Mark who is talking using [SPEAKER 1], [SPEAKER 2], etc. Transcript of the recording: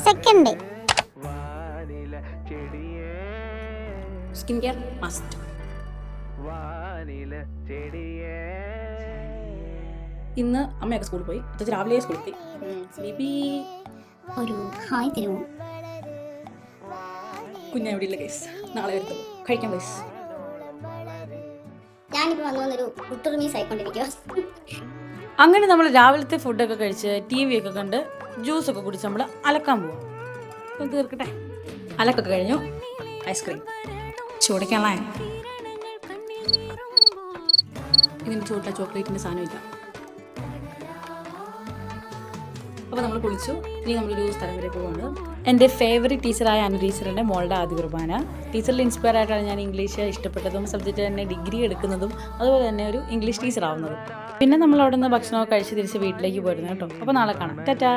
[SPEAKER 1] Second
[SPEAKER 2] skin care must. ഇന്ന് അമ്മയൊക്കെ സ്കൂളിൽ പോയി. അച്ഛൻ രാവിലെ സ്കൂളിൽ പോയി. ബേബി
[SPEAKER 1] ഒരു ഹായ് തരുമോ?
[SPEAKER 2] കുഞ്ഞാ എവിടെയില്ല ഗൈസ്, നാളെ വരുത്തുള്ളൂ. കഴിക്കാം ഗൈസ്.
[SPEAKER 1] ഞാനിപ്പോൾ വന്നൊരു കുട്ടുറുമീസ് ആയിക്കൊണ്ടിരിക്കുക.
[SPEAKER 2] അങ്ങനെ നമ്മൾ രാവിലത്തെ ഫുഡൊക്കെ കഴിച്ച് TV ഒക്കെ കണ്ട് ജ്യൂസൊക്കെ കുടിച്ച് നമ്മൾ അലക്കാൻ പോവാം. ഒന്ന് തീർക്കട്ടെ. അലക്കൊക്കെ കഴിഞ്ഞു. ഐസ്ക്രീം ചൂടയ്ക്കാനുള്ള ഇതിന് ചൂട്ടിലെ ചോക്ലേറ്റിൻ്റെ സാധനമില്ല. അപ്പോൾ നമ്മൾ കുളിച്ചു. ഇനി നമ്മളൊരു സ്ഥലം വരെ പോവാണ്. എൻ്റെ ഫേവറേറ്റ് ടീച്ചറായ അനു ടീച്ചറിൻ്റെ മോളുടെ ആദ്യ കുർബാന. ടീച്ചറിൽ ഇൻസ്പയർ ആയിട്ടാണ് ഞാൻ ഇംഗ്ലീഷ് ഇഷ്ടപ്പെട്ടതും സബ്ജക്റ്റ് തന്നെ ഡിഗ്രി എടുക്കുന്നതും അതുപോലെ തന്നെ ഒരു ഇംഗ്ലീഷ് ടീച്ചർ ആവുന്നതും. പിന്നെ നമ്മൾ അവിടെ നിന്ന് ഭക്ഷണമൊക്കെ കഴിച്ച് തിരിച്ച് വീട്ടിലേക്ക് പോയിരുന്നു കേട്ടോ. അപ്പോൾ നാളെ കാണാം. ടാറ്റാ.